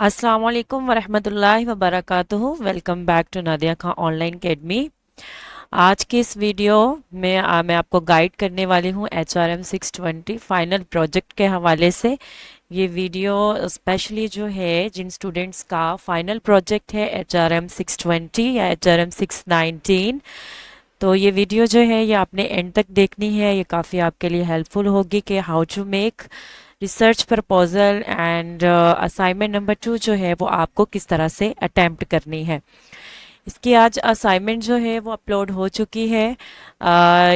अस्सलाम वालेकुम वरहमतुल्लाहि वबरकातुहू। Welcome back to Nadia Khan online academy. आज की इस वीडियो में मैं आपको गाइड करने वाली हूँ HRM 620 फाइनल प्रोजेक्ट के हवाले से। ये वीडियो स्पेशली जो है जिन स्टूडेंट्स का फाइनल प्रोजेक्ट है HRM 620 या HRM 619, तो ये वीडियो जो है ये आपने एंड तक देखनी है। ये काफ़ी आपके लिए हेल्पफुल होगी कि how to make research proposal and assignment number 2 जो है वो आपको किस तरह से अटेम्प्ट करनी है। इसकी आज असाइनमेंट जो है वो अपलोड हो चुकी है।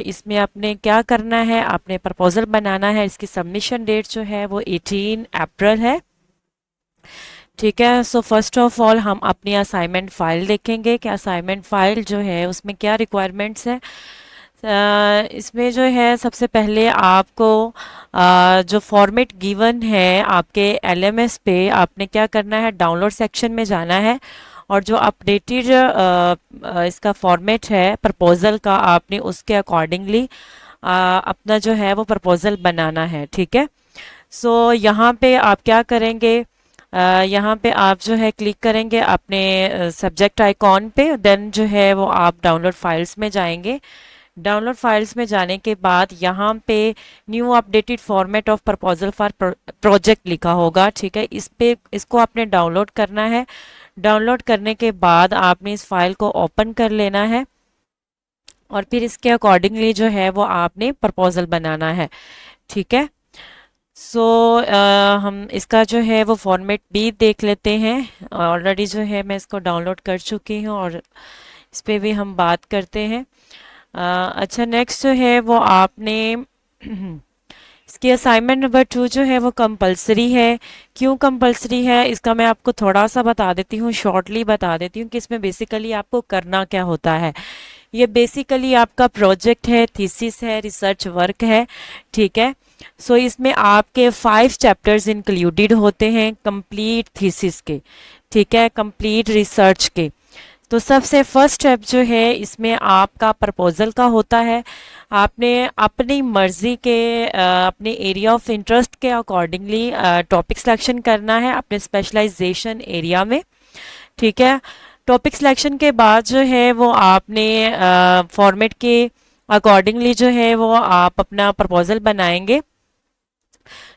इसमें आपने क्या करना है, आपने प्रपोजल बनाना है। इसकी सबमिशन डेट जो है वो 18 अप्रैल है। ठीक है, सो फर्स्ट ऑफ ऑल हम अपनी असाइनमेंट फाइल देखेंगे कि असाइनमेंट फाइल जो है उसमें क्या रिक्वायरमेंट्स है। इसमें जो है सबसे पहले आपको जो फॉर्मेट गिवन है आपके LMS पे, आपने क्या करना है, डाउनलोड सेक्शन में जाना है और जो अपडेटेड इसका फॉर्मेट है प्रपोजल का, आपने उसके अकॉर्डिंगली अपना जो है वो प्रपोजल बनाना है। ठीक है, सो यहाँ पे आप क्या करेंगे, यहाँ पे आप जो है क्लिक करेंगे अपने सब्जेक्ट आइकॉन पे, देन जो है वो आप डाउनलोड फाइल्स में जाएंगे। डाउनलोड फाइल्स में जाने के बाद यहाँ पे new updated format of proposal for project लिखा होगा। ठीक है, इस पे इसको आपने डाउनलोड करना है। डाउनलोड करने के बाद आपने इस फाइल को ओपन कर लेना है और फिर इसके अकॉर्डिंगली जो है वो आपने प्रपोजल बनाना है। ठीक है, सो हम इसका जो है वो फॉर्मेट भी देख लेते हैं। ऑलरेडी जो है मैं इसको डाउनलोड कर चुकी हूँ और इस पे भी हम बात करते हैं। अच्छा, नेक्स्ट जो है वो आपने इसकी असाइनमेंट नंबर 2 जो है वो कंपलसरी है। क्यों कंपलसरी है इसका मैं आपको थोड़ा सा बता देती हूँ, शॉर्टली बता देती हूँ कि इसमें बेसिकली आपको करना क्या होता है। ये बेसिकली आपका प्रोजेक्ट है, थीसिस है, रिसर्च वर्क है। ठीक है, सो इसमें आपके 5 चैप्टर्स इंक्लूडेड होते हैं कंप्लीट थीसिस के। ठीक है, कंप्लीट रिसर्च के। तो सबसे फर्स्ट स्टेप जो है इसमें आपका प्रपोजल का होता है। आपने अपनी मर्जी के अपने एरिया ऑफ इंटरेस्ट के अकॉर्डिंगली टॉपिक सिलेक्शन करना है अपने स्पेशलाइजेशन एरिया में। ठीक है, टॉपिक सिलेक्शन के बाद जो है वो आपने फॉर्मेट के अकॉर्डिंगली जो है वो आप अपना प्रपोजल बनाएंगे।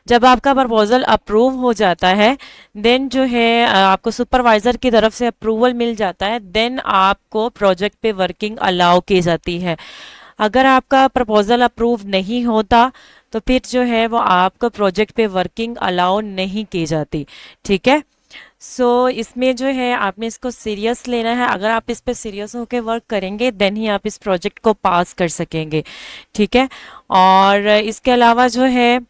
जब आपका प्रपोजल अप्रूव हो जाता है, देन जो है आपको सुपरवाइजर की तरफ से अप्रूवल मिल जाता है, देन आपको प्रोजेक्ट पे वर्किंग अलाउ की जाती है। अगर आपका प्रपोजल अप्रूव नहीं होता तो फिर जो है वो आपको प्रोजेक्ट पे वर्किंग अलाउ नहीं की जाती। ठीक है, सो इसमें जो है आपने इसको सीरियस लेना है। अगर आप इस पे सीरियस होकर वर्क करेंगे देन ही आप इस प्रोजेक्ट को पास कर सकेंगे। ठीक है, और इसके अलावा जो है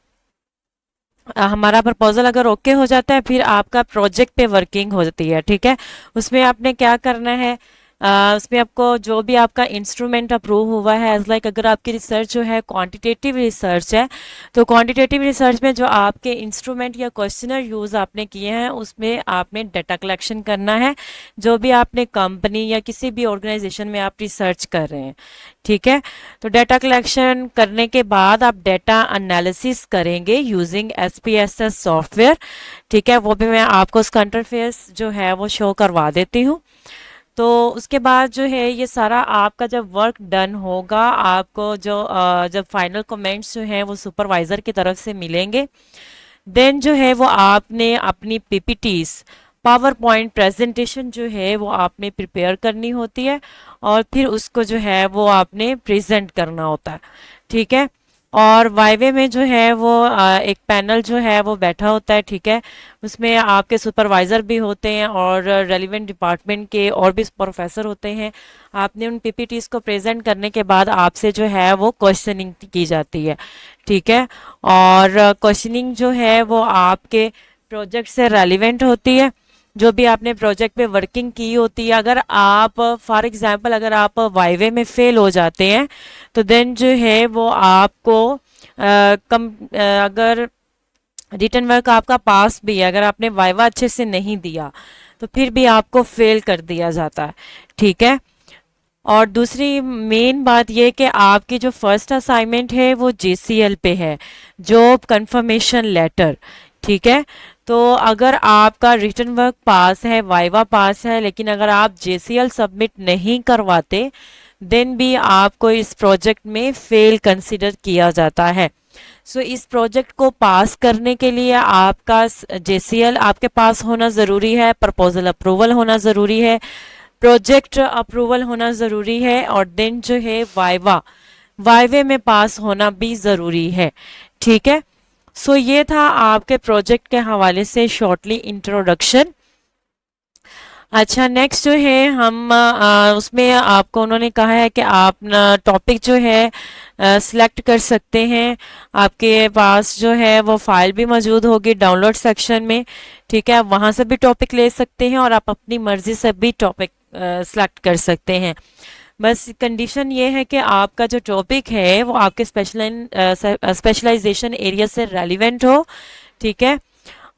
हमारा प्रपोजल अगर ओके हो जाता है फिर आपका प्रोजेक्ट पे वर्किंग हो जाती है। ठीक है, उसमें आपने क्या करना है, उसमें आपको जो भी आपका इंस्ट्रूमेंट अप्रूव हुआ है, एज लाइक अगर आपकी रिसर्च जो है क्वांटिटेटिव रिसर्च है तो क्वांटिटेटिव रिसर्च में जो आपके इंस्ट्रूमेंट या क्वेश्चनर यूज़ आपने किए हैं उसमें आपने डाटा कलेक्शन करना है, जो भी आपने कंपनी या किसी भी ऑर्गेनाइजेशन में आप रिसर्च कर रहे हैं। ठीक है, तो डाटा कलेक्शन करने के बाद आप डाटा एनालिसिस करेंगे यूजिंग SPSS सॉफ्टवेयर। ठीक है, वो भी मैं आपको उसका इंटरफेस जो है वो शो करवा देती हूँ। तो उसके बाद जो है ये सारा आपका जब वर्क डन होगा, आपको जो जब फाइनल कमेंट्स जो हैं वो सुपरवाइजर की तरफ से मिलेंगे, देन जो है वो आपने अपनी PPTs पावर पॉइंट प्रेजेंटेशन जो है वो आपने प्रिपेयर करनी होती है और फिर उसको जो है वो आपने प्रेजेंट करना होता है। ठीक है, और वाइवे में जो है वो एक पैनल जो है वो बैठा होता है। ठीक है, उसमें आपके सुपरवाइज़र भी होते हैं और रेलिवेंट डिपार्टमेंट के और भी प्रोफेसर होते हैं। आपने उन PPTs को प्रेजेंट करने के बाद आपसे जो है वो क्वेश्चनिंग की जाती है। ठीक है, और क्वेश्चनिंग जो है वो आपके प्रोजेक्ट से रेलिवेंट होती है, जो भी आपने प्रोजेक्ट पे वर्किंग की होती है। अगर आप फॉर एग्जांपल अगर आप वाइवे में फेल हो जाते हैं तो देन जो है वो आपको अगर रिटर्न वर्क आपका पास भी है, अगर आपने वाइवा अच्छे से नहीं दिया तो फिर भी आपको फेल कर दिया जाता है। ठीक है, और दूसरी मेन बात यह कि आपकी जो फर्स्ट असाइनमेंट है वो JCL पे है, जॉब कंफर्मेशन लेटर। ठीक है, तो अगर आपका रिटन वर्क पास है, वाइवा पास है, लेकिन अगर आप जेसीएल सबमिट नहीं करवाते देन भी आपको इस प्रोजेक्ट में फेल कंसिडर किया जाता है। सो इस प्रोजेक्ट को पास करने के लिए आपका जेसीएल आपके पास होना ज़रूरी है, प्रपोजल अप्रूवल होना ज़रूरी है, प्रोजेक्ट अप्रूवल होना ज़रूरी है, और देन जो है वाइवे में पास होना भी ज़रूरी है। ठीक है, सो ये था आपके प्रोजेक्ट के हवाले से शॉर्टली इंट्रोडक्शन। अच्छा, नेक्स्ट जो है हम उसमें आपको उन्होंने कहा है कि आप टॉपिक जो है सिलेक्ट कर सकते हैं। आपके पास जो है वो फाइल भी मौजूद होगी डाउनलोड सेक्शन में। ठीक है, वहाँ से भी टॉपिक ले सकते हैं और आप अपनी मर्जी से भी टॉपिक सिलेक्ट कर सकते हैं। बस कंडीशन ये है कि आपका जो टॉपिक है वो आपके स्पेशलाइजेशन एरिया से रेलिवेंट हो। ठीक है,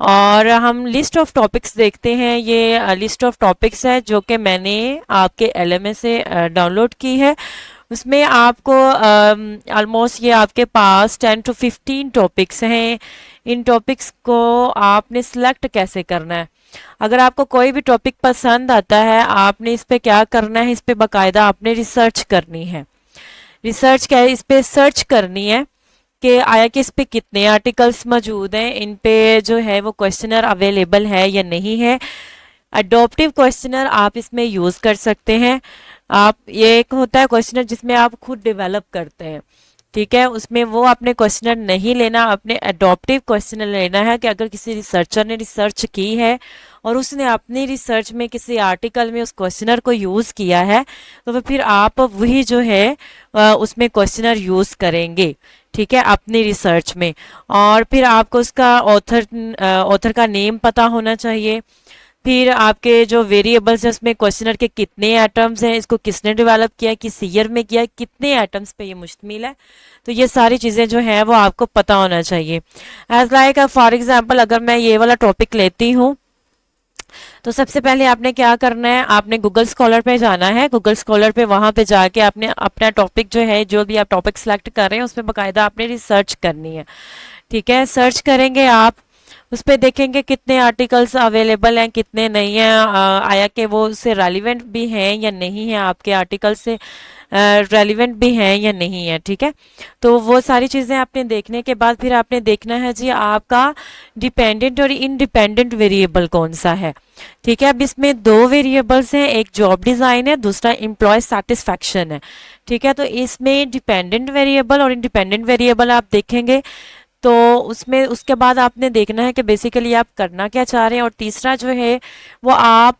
और हम लिस्ट ऑफ टॉपिक्स देखते हैं। ये लिस्ट ऑफ टॉपिक्स है जो कि मैंने आपके एलएमएस से डाउनलोड की है। उसमें आपको ऑलमोस्ट ये आपके पास 10 to 15 टॉपिक्स हैं। इन टॉपिक्स को आपने सिलेक्ट कैसे करना है, अगर आपको कोई भी टॉपिक पसंद आता है आपने इस पे क्या करना है, इस पे बाकायदा आपने रिसर्च करनी है। रिसर्च क्या है, इस पे सर्च करनी है कि आया कि इस पे कितने आर्टिकल्स मौजूद हैं, इन पे जो है वो क्वेश्चनर अवेलेबल है या नहीं है। अडोप्टिव क्वेश्चनर आप इसमें यूज़ कर सकते हैं। आप ये एक होता है क्वेश्चनर जिसमें आप खुद डेवलप करते हैं। ठीक है, उसमें वो आपने क्वेश्चनर नहीं लेना, अपने अडोप्टिव क्वेश्चनर लेना है कि अगर किसी रिसर्चर ने रिसर्च की है और उसने अपनी रिसर्च में किसी आर्टिकल में उस क्वेश्चनर को यूज़ किया है तो फिर आप वही जो है उसमें क्वेश्चनर यूज़ करेंगे। ठीक है, अपनी रिसर्च में। और फिर आपको उसका ऑथर का नेम पता होना चाहिए। फिर आपके जो वेरिएबल्स हैं उसमें क्वेश्चनर के कितने एटम्स हैं, इसको किसने डेवलप किया, किस ईयर में किया, कितने एटम्स पे ये मुश्तमिल है, तो ये सारी चीज़ें जो हैं वो आपको पता होना चाहिए। एज लाइक फॉर एग्जांपल अगर मैं ये वाला टॉपिक लेती हूँ तो सबसे पहले आपने क्या करना है, आपने गूगल स्कॉलर पे जाना है। गूगल स्कॉलर पे वहाँ पे जाके आपने अपना टॉपिक जो है, जो भी आप टॉपिक सेलेक्ट कर रहे हैं उस पर बाकायदा आपने रिसर्च करनी है। ठीक है, सर्च करेंगे आप, उस पर देखेंगे कितने आर्टिकल्स अवेलेबल हैं कितने नहीं हैं, आया कि वो उससे रेलिवेंट भी हैं या नहीं है, आपके आर्टिकल से रेलिवेंट भी हैं या नहीं है। ठीक है, तो वो सारी चीज़ें आपने देखने के बाद फिर आपने देखना है जी आपका डिपेंडेंट और इंडिपेंडेंट वेरिएबल कौन सा है। ठीक है, अब इसमें दो वेरिएबल्स हैं, एक जॉब डिज़ाइन है, दूसरा एम्प्लॉय सेटिस्फैक्शन है। ठीक है, तो इसमें डिपेंडेंट वेरिएबल और इंडिपेंडेंट वेरिएबल आप देखेंगे तो उसमें उसके बाद आपने देखना है कि बेसिकली आप करना क्या चाह रहे हैं। और तीसरा जो है वो आप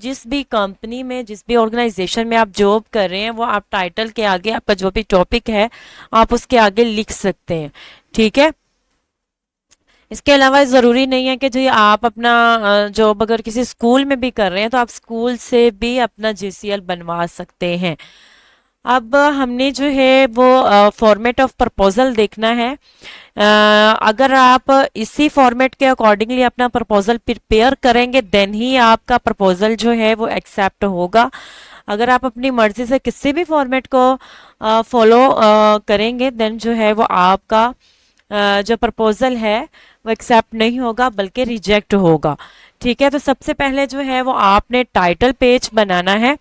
जिस भी कंपनी में, जिस भी ऑर्गेनाइजेशन में आप जॉब कर रहे हैं वो आप टाइटल के आगे आपका जो भी टॉपिक है आप उसके आगे लिख सकते हैं। ठीक है, इसके अलावा ज़रूरी नहीं है कि जी आप अपना जॉब अगर किसी स्कूल में भी कर रहे हैं तो आप स्कूल से भी अपना जेसीएल बनवा सकते हैं। अब हमने जो है वो फॉर्मेट ऑफ प्रपोजल देखना है। अगर आप इसी फॉर्मेट के अकॉर्डिंगली अपना प्रपोजल प्रिपेयर करेंगे देन ही आपका प्रपोजल जो है वो एक्सेप्ट होगा। अगर आप अपनी मर्जी से किसी भी फॉर्मेट को फॉलो करेंगे देन जो है वो आपका जो प्रपोजल है वो एक्सेप्ट नहीं होगा बल्कि रिजेक्ट होगा। ठीक है, तो सबसे पहले जो है वो आपने टाइटल पेज बनाना है।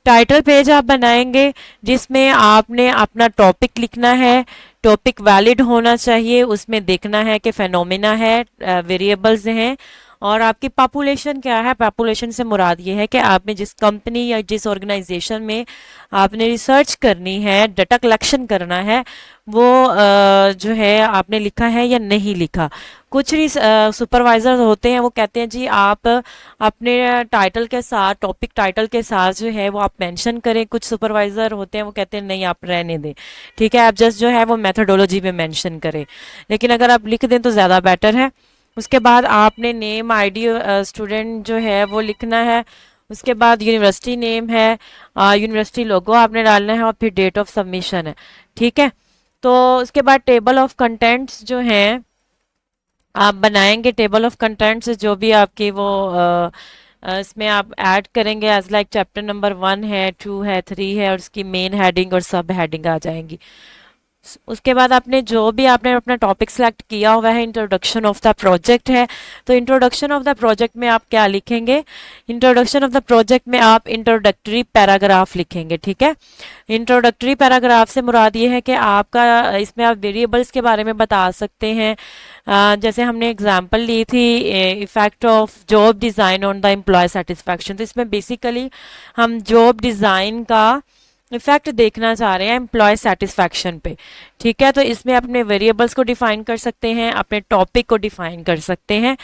टाइटल पेज आप बनाएंगे जिसमें आपने अपना टॉपिक लिखना है। टॉपिक वैलिड होना चाहिए, उसमें देखना है कि फेनोमेना है, वेरिएबल्स हैं और आपकी पॉपुलेशन क्या है। पॉपुलेशन से मुराद ये है कि आपने जिस कंपनी या जिस ऑर्गेनाइजेशन में आपने रिसर्च करनी है, डाटा कलेक्शन करना है, वो जो है आपने लिखा है या नहीं लिखा। कुछ सुपरवाइजर होते हैं वो कहते हैं जी आप अपने टाइटल के साथ, टॉपिक टाइटल के साथ जो है वो आप मेंशन करें। कुछ सुपरवाइजर होते हैं वो कहते हैं नहीं आप रहने दें। ठीक है, आप जस्ट जो है वो मेथोडोलॉजी में मेंशन करें, लेकिन अगर आप लिख दें तो ज़्यादा बेटर है। उसके बाद आपने नेम, आईडी स्टूडेंट जो है वो लिखना है। उसके बाद यूनिवर्सिटी नेम है, यूनिवर्सिटी लोगो आपने डालना है और फिर डेट ऑफ सबमिशन है। ठीक है, तो उसके बाद टेबल ऑफ कंटेंट्स जो हैं आप बनाएंगे। टेबल ऑफ कंटेंट्स जो भी आपकी वो इसमें आप ऐड करेंगे एज लाइक चैप्टर नंबर 1 है, 2 है, 3 है और उसकी मेन हेडिंग और सब हेडिंग आ जाएंगी। उसके बाद आपने जो भी आपने अपना टॉपिक सेलेक्ट किया हुआ है, इंट्रोडक्शन ऑफ द प्रोजेक्ट है, तो इंट्रोडक्शन ऑफ द प्रोजेक्ट में आप क्या लिखेंगे? इंट्रोडक्शन ऑफ द प्रोजेक्ट में आप इंट्रोडक्टरी पैराग्राफ लिखेंगे। ठीक है, इंट्रोडक्टरी पैराग्राफ से मुराद ये है कि आपका इसमें आप वेरिएबल्स के बारे में बता सकते हैं। जैसे हमने एग्जांपल ली थी effect of job design on the employ satisfaction, तो इसमें बेसिकली हम जॉब डिज़ाइन का इफेक्ट देखना चाह रहे हैं एम्प्लॉय सेटिस्फैक्शन पे। ठीक है, तो इसमें अपने वेरिएबल्स को डिफाइन कर सकते हैं, अपने टॉपिक को डिफाइन कर सकते हैं।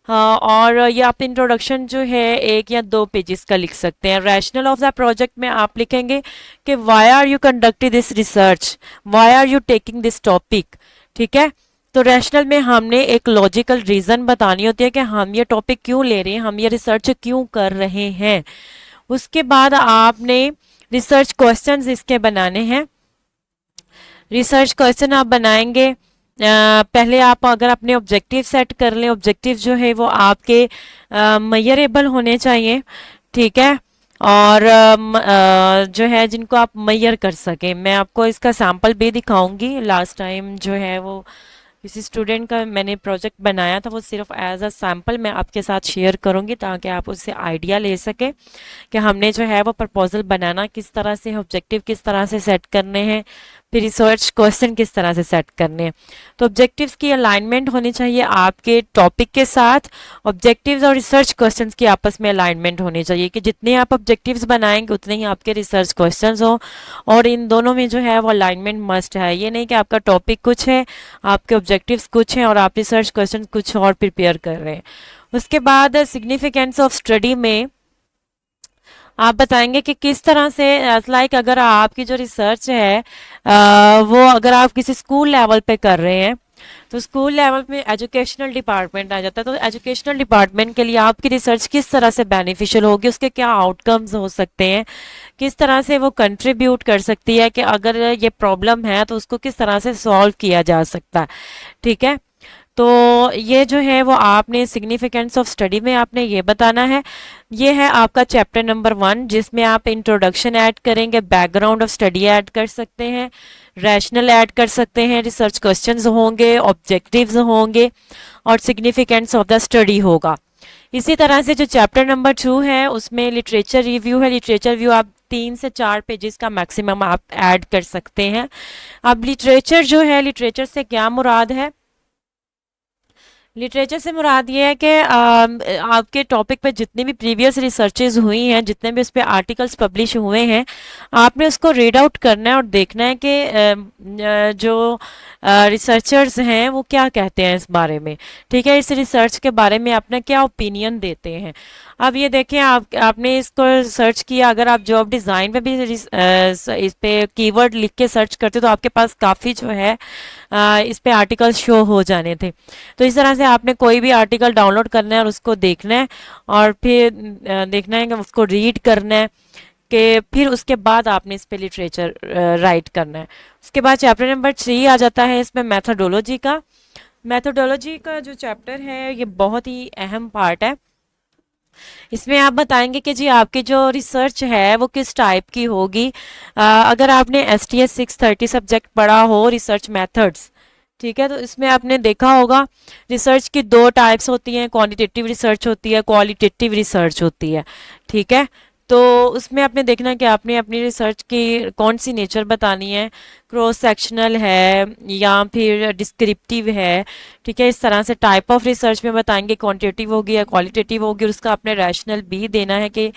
और ये आप इंट्रोडक्शन जो है 1 या 2 पेजेस का लिख सकते हैं। रैशनल ऑफ द प्रोजेक्ट में आप लिखेंगे कि why are you conducting this research, why are you taking this topic. ठीक है, तो रैशनल में हमने एक लॉजिकल रीज़न बतानी होती है कि हम ये टॉपिक क्यों ले रहे हैं, हम ये रिसर्च क्यों कर रहे हैं। उसके बाद आपने रिसर्च क्वेश्चंस इसके बनाने हैं। रिसर्च क्वेश्चन आप बनाएंगे, पहले आप अगर अपने ऑब्जेक्टिव सेट कर लें, ऑब्जेक्टिव जो है वो आपके मेजरेबल होने चाहिए। ठीक है, और जो है जिनको आप मेजर कर सकें। मैं आपको इसका सैम्पल भी दिखाऊंगी। लास्ट टाइम जो है वो किसी स्टूडेंट का मैंने प्रोजेक्ट बनाया था, वो सिर्फ एज अ सैम्पल मैं आपके साथ शेयर करूंगी ताकि आप उससे आइडिया ले सकें कि हमने जो है वो प्रपोजल बनाना किस तरह से, ऑब्जेक्टिव किस तरह से सेट करने हैं, फिर रिसर्च क्वेश्चन किस तरह से सेट करने हैं। तो ऑब्जेक्टिव्स की अलाइनमेंट होनी चाहिए आपके टॉपिक के साथ, ऑब्जेक्टिव्स और रिसर्च क्वेश्चंस की आपस में अलाइनमेंट होनी चाहिए कि जितने आप ऑब्जेक्टिव्स बनाएंगे उतने ही आपके रिसर्च क्वेश्चंस हो, और इन दोनों में जो है वो अलाइनमेंट मस्ट है। ये नहीं कि आपका टॉपिक कुछ है, आपके ऑब्जेक्टिव्स कुछ हैं और आप रिसर्च क्वेश्चन कुछ और प्रिपेयर कर रहे हैं। उसके बाद सिग्निफिकेंस ऑफ स्टडी में आप बताएंगे कि किस तरह से लाइक अगर आपकी जो रिसर्च है वो अगर आप किसी स्कूल लेवल पे कर रहे हैं तो स्कूल लेवल में एजुकेशनल डिपार्टमेंट आ जाता है, तो एजुकेशनल डिपार्टमेंट के लिए आपकी रिसर्च किस तरह से बेनिफिशियल होगी, उसके क्या आउटकम्स हो सकते हैं, किस तरह से वो कंट्रीब्यूट कर सकती है कि अगर ये प्रॉब्लम है तो उसको किस तरह से सॉल्व किया जा सकता है। ठीक है, तो ये जो है वो आपने सिग्निफिकेंस ऑफ स्टडी में आपने ये बताना है। ये है आपका चैप्टर नंबर 1 जिसमें आप इंट्रोडक्शन ऐड करेंगे, बैकग्राउंड ऑफ स्टडी ऐड कर सकते हैं, रैशनल ऐड कर सकते हैं, रिसर्च क्वेश्चंस होंगे, ऑब्जेक्टिव्स होंगे और सिग्निफिकेंस ऑफ द स्टडी होगा। इसी तरह से जो चैप्टर नंबर 2 है उसमें लिटरेचर रिव्यू है। लिटरेचर रिव्यू आप 3 से 4 पेजेस का मैक्सिमम आप ऐड कर सकते हैं। अब लिटरेचर जो है, लिटरेचर से क्या मुराद है? लिटरेचर से मुराद ये है कि आपके टॉपिक पे जितनी भी प्रीवियस रिसर्चेज हुई हैं, जितने भी उस पर आर्टिकल्स पब्लिश हुए हैं, आपने उसको रीड आउट करना है और देखना है कि जो रिसर्चर्स हैं वो क्या कहते हैं इस बारे में। ठीक है, इस रिसर्च के बारे में अपना क्या ओपिनियन देते हैं। अब ये देखें, आपने इसको सर्च किया, अगर आप जॉब डिज़ाइन में भी इस पे कीवर्ड लिख के सर्च करते तो आपके पास काफ़ी जो है इस पे आर्टिकल शो हो जाने थे। तो इस तरह से आपने कोई भी आर्टिकल डाउनलोड करना है और उसको देखना है और फिर देखना है कि उसको रीड करना है, कि फिर उसके बाद आपने इस पे लिटरेचर राइट करना है। उसके बाद चैप्टर नंबर 3 आ जाता है इसमें मैथोडोलॉजी का। मैथोडोलॉजी का जो चैप्टर है ये बहुत ही अहम पार्ट है। इसमें आप बताएंगे कि जी आपकी जो रिसर्च है वो किस टाइप की होगी। अगर आपने STS 630 सब्जेक्ट पढ़ा हो, रिसर्च मेथड्स, ठीक है, तो इसमें आपने देखा होगा रिसर्च की 2 टाइप्स होती हैं, क्वांटिटेटिव रिसर्च होती है, क्वालिटेटिव रिसर्च होती है। ठीक है, तो उसमें आपने देखना है कि आपने अपनी रिसर्च की कौन सी नेचर बतानी है, क्रॉस सेक्शनल है या फिर डिस्क्रिप्टिव है। ठीक है, इस तरह से टाइप ऑफ रिसर्च में बताएंगे, क्वांटिटेटिव होगी या क्वालिटेटिव होगी, और उसका आपने रैशनल भी देना है कि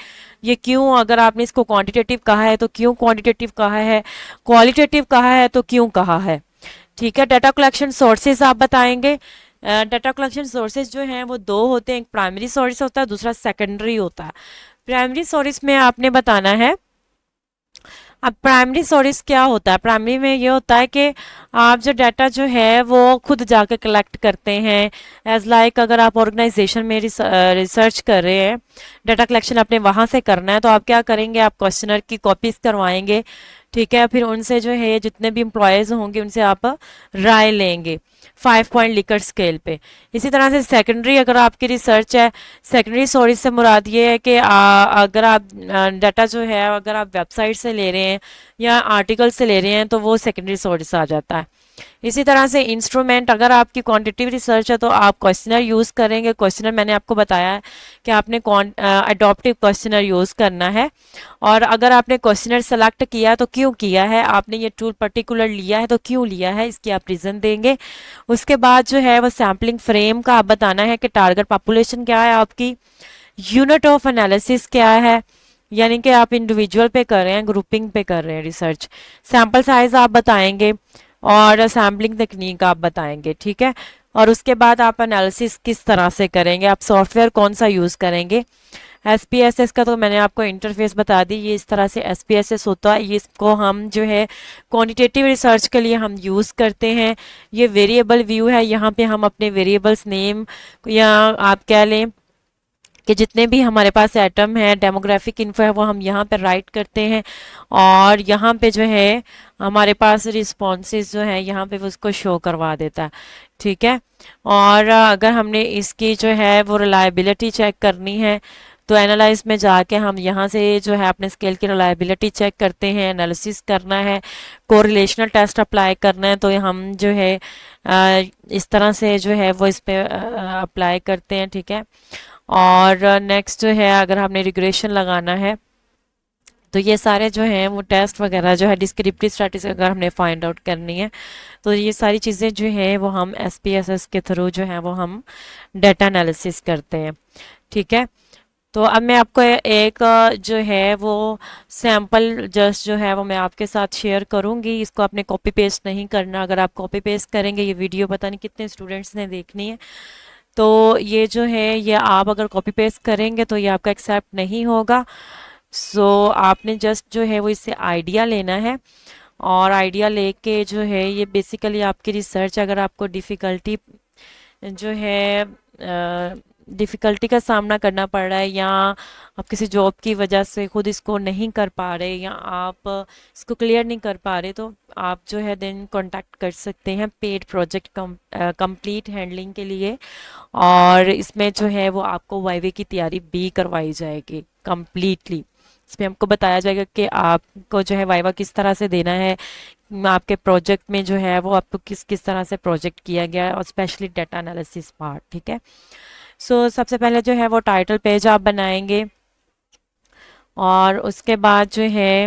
ये क्यों, अगर आपने इसको क्वांटिटेटिव कहा है तो क्यों क्वांटिटेटिव कहा है, क्वालिटेटिव कहा है तो क्यों कहा है। ठीक है, डाटा कलेक्शन सोर्सेज आप बताएंगे। डाटा कलेक्शन सोर्सेज जो हैं वो 2 होते हैं, एक प्राइमरी सोर्स होता है, दूसरा सेकेंडरी होता है। प्राइमरी सोर्स में आपने बताना है, अब प्राइमरी सोर्स क्या होता है? प्राइमरी में ये होता है कि आप जो डाटा जो है वो खुद जाके कलेक्ट करते हैं, एज लाइक अगर आप ऑर्गेनाइजेशन में रिसर्च कर रहे हैं, डाटा कलेक्शन आपने वहाँ से करना है, तो आप क्या करेंगे, आप क्वेश्चनर की कॉपीज करवाएंगे। ठीक है। फिर उनसे जो है जितने भी एम्प्लॉयज़ होंगे उनसे आप राय लेंगे 5 पॉइंट लिकर स्केल पे। इसी तरह से सेकेंडरी अगर आपकी रिसर्च है, सेकेंडरी सोर्स से मुराद ये है कि अगर आप डाटा जो है अगर आप वेबसाइट से ले रहे हैं या आर्टिकल से ले रहे हैं तो वो सेकेंडरी सोर्स आ जाता है। इसी तरह से इंस्ट्रूमेंट, अगर आपकी क्वांटिटेटिव रिसर्च है तो आप क्वेश्चनर यूज़ करेंगे। क्वेश्चनर मैंने आपको बताया है कि आपने अडॉप्टिव क्वेश्चनर यूज़ करना है। और अगर आपने क्वेश्चनर सेलेक्ट किया तो क्यों किया है, आपने ये टूल पर्टिकुलर लिया है तो क्यों लिया है, इसकी आप रीज़न देंगे। उसके बाद जो है वो सैम्पलिंग फ्रेम का आप बताना है कि टारगेट पॉपुलेशन क्या है आपकी, यूनिट ऑफ एनालिसिस क्या है, यानी कि आप इंडिविजुअल पे कर रहे हैं, ग्रुपिंग पे कर रहे हैं रिसर्च। सैम्पल साइज आप बताएंगे और सैम्पलिंग टेक्निक आप बताएंगे, ठीक है। और उसके बाद आप एनालिसिस किस तरह से करेंगे, आप सॉफ्टवेयर कौन सा यूज़ करेंगे। एसपीएसएस का तो मैंने आपको इंटरफेस बता दी, ये इस तरह से एसपीएसएस होता है। ये इसको हम जो है क्वांटिटेटिव रिसर्च के लिए हम यूज़ करते हैं। ये वेरिएबल व्यू है, यहाँ पे हम अपने वेरिएबल्स नेम या आप कह लें कि जितने भी हमारे पास एटम है, डेमोग्राफिक इन्फो है, वो हम यहाँ पे राइट करते हैं। और यहाँ पे जो है हमारे पास रिस्पॉन्सेज जो है यहाँ पे वो उसको शो करवा देता है, ठीक है। और अगर हमने इसकी जो है वो रिलायबिलिटी चेक करनी है तो एनालाइज में जाके हम यहाँ से जो है अपने स्केल की रिलायबिलिटी चेक करते हैं, एनालिसिस करना है, कोरिलेशनल टेस्ट अप्लाई करना है तो हम जो है इस तरह से जो है वो इस पे अप्लाई करते हैं, ठीक है। और नेक्स्ट जो है अगर हमने रिग्रेशन लगाना है तो ये सारे जो हैं वो टेस्ट वगैरह जो है डिस्क्रिप्टिव स्टैटिस्टिक्स अगर हमने फाइंड आउट करनी है तो ये सारी चीज़ें जो हैं वो हम एसपीएसएस के थ्रू जो है वो हम डाटा एनालिसिस करते हैं, ठीक है। तो अब मैं आपको एक जो है वो सैम्पल जस्ट जो है वो मैं आपके साथ शेयर करूंगी। इसको आपने कॉपी पेस्ट नहीं करना, अगर आप कॉपी पेस्ट करेंगे ये वीडियो पता नहीं कितने स्टूडेंट्स ने देखनी है। तो ये जो है ये आप अगर कॉपी पेस्ट करेंगे तो ये आपका एक्सेप्ट नहीं होगा। सो आपने जस्ट जो है वो इससे आइडिया लेना है और आइडिया लेके जो है ये बेसिकली आपकी रिसर्च अगर आपको डिफ़िकल्टी जो है डिफ़िकल्टी का सामना करना पड़ रहा है या आप किसी जॉब की वजह से खुद इसको नहीं कर पा रहे या आप इसको क्लियर नहीं कर पा रहे तो आप जो है देन कांटेक्ट कर सकते हैं पेड प्रोजेक्ट कंप्लीट हैंडलिंग के लिए। और इसमें जो है वो आपको वाइवे की तैयारी भी करवाई जाएगी कंप्लीटली। इसमें आपको बताया जाएगा कि आपको जो है वाइवा किस तरह से देना है, आपके प्रोजेक्ट में जो है वो आपको किस किस तरह से प्रोजेक्ट किया गया है और स्पेशली डाटा एनालिसिस पार्ट, ठीक है। सो सबसे पहले जो है वो टाइटल पेज आप बनाएंगे और उसके बाद जो है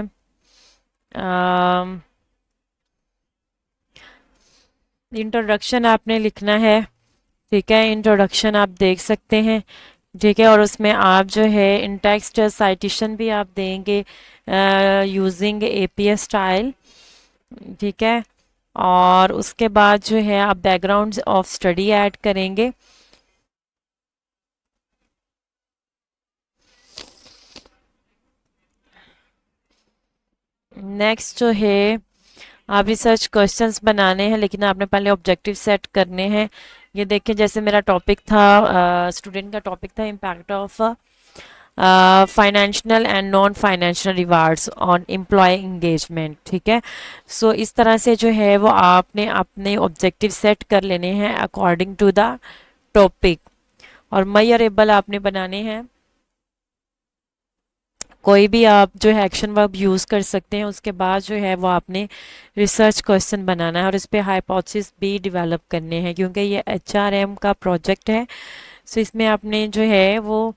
इंट्रोडक्शन आपने लिखना है, ठीक है। इंट्रोडक्शन आप देख सकते हैं, ठीक है। और उसमें आप जो है इन टेक्स्ट साइटेशन भी आप देंगे यूजिंग एपीएस स्टाइल, ठीक है। और उसके बाद जो है आप बैकग्राउंड ऑफ स्टडी ऐड करेंगे। नेक्स्ट जो है आप रिसर्च क्वेश्चंस बनाने हैं लेकिन आपने पहले ऑब्जेक्टिव सेट करने हैं। ये देखिए जैसे मेरा टॉपिक था स्टूडेंट का टॉपिक था impact of financial and non financial rewards on employ engagement, ठीक है। सो इस तरह से जो है वो आपने अपने ऑब्जेक्टिव सेट कर लेने हैं अकॉर्डिंग टू द टॉपिक और मेजरेबल आपने बनाने हैं। कोई भी आप जो है एक्शन वर्ब यूज़ कर सकते हैं। उसके बाद जो है वो आपने रिसर्च क्वेश्चन बनाना है और इस पे हाइपोथेसिस भी डेवलप करने हैं क्योंकि ये एचआरएम का प्रोजेक्ट है। सो इसमें आपने जो है वो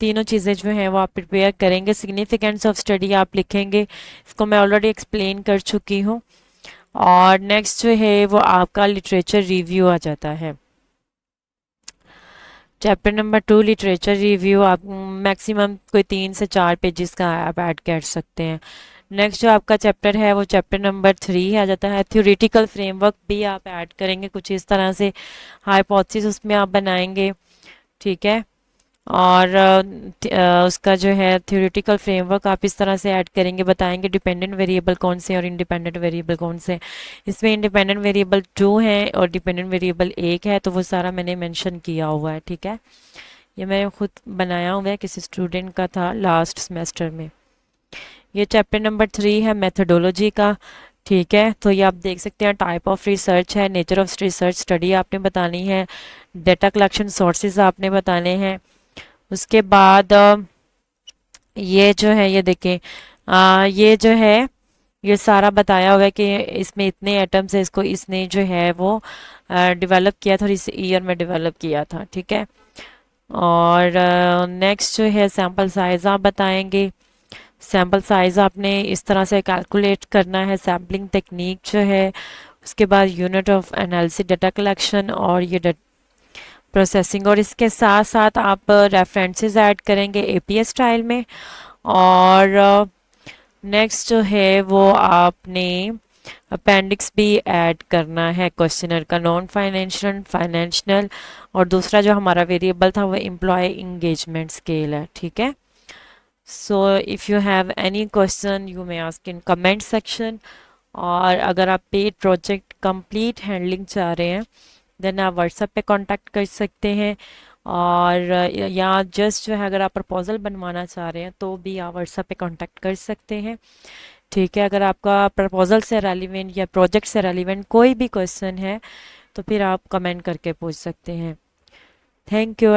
तीनों चीज़ें जो हैं वो आप प्रिपेयर करेंगे। सिग्निफिकेंस ऑफ स्टडी आप लिखेंगे, इसको मैं ऑलरेडी एक्सप्लेन कर चुकी हूँ। और नेक्स्ट जो है वो आपका लिटरेचर रिव्यू आ जाता है। चैप्टर नंबर 2 लिटरेचर रिव्यू आप मैक्सिमम कोई 3 से 4 पेजेस का आप ऐड कर सकते हैं। नेक्स्ट जो आपका चैप्टर है वो चैप्टर नंबर 3 आ जाता है। थ्योरेटिकल फ्रेमवर्क भी आप ऐड करेंगे कुछ इस तरह से, हाइपोथेसिस उसमें आप बनाएंगे, ठीक है। और उसका जो है थ्योरेटिकल फ्रेमवर्क आप इस तरह से ऐड करेंगे, बताएंगे डिपेंडेंट वेरिएबल कौन से और इंडिपेंडेंट वेरिएबल कौन से। इसमें इंडिपेंडेंट वेरिएबल 2 हैं और डिपेंडेंट वेरिएबल 1 है तो वो सारा मैंने मेंशन किया हुआ है, ठीक है। ये मैंने खुद बनाया हुआ है, किसी स्टूडेंट का था लास्ट सेमेस्टर में। ये चैप्टर नंबर 3 है मेथडोलॉजी का। ठीक है, तो ये आप देख सकते हैं टाइप ऑफ रिसर्च है, नेचर ऑफ रिसर्च स्टडी आपने बतानी है, डेटा कलेक्शन सोर्सेज आपने बताने हैं। उसके बाद ये जो है ये देखें, ये जो है ये सारा बताया हुआ है कि इसमें इतने एटम्स है, इसको इसने जो है वो डेवलप किया था और इस ईयर में डेवलप किया था। ठीक है, और नेक्स्ट जो है सैंपल साइज आप बताएंगे। सैंपल साइज आपने इस तरह से कैलकुलेट करना है, सैम्पलिंग टेक्निक जो है। उसके बाद unit of analysis data collection और ये प्रोसेसिंग, और इसके साथ साथ आप रेफरेंसेस ऐड करेंगे एपीएस स्टाइल में। और नेक्स्ट जो है वो आपने अपेंडिक्स भी ऐड करना है क्वेश्चनर का, नॉन फाइनेंशियल, फाइनेंशियल, और दूसरा जो हमारा वेरिएबल था वो एम्प्लॉय इंगेजमेंट स्केल है। ठीक है, so if you have any question you may ask in comment section. और अगर आप पेड प्रोजेक्ट कंप्लीट हैंडलिंग चाह रहे हैं देन आप व्हाट्सएप पे कांटेक्ट कर सकते हैं। और या जस्ट जो है अगर आप प्रपोजल बनवाना चाह रहे हैं तो भी आप व्हाट्सएप पे कांटेक्ट कर सकते हैं। ठीक है, अगर आपका प्रपोजल से रेलिवेंट या प्रोजेक्ट से रेलिवेंट कोई भी क्वेश्चन है तो फिर आप कमेंट करके पूछ सकते हैं। Thank you.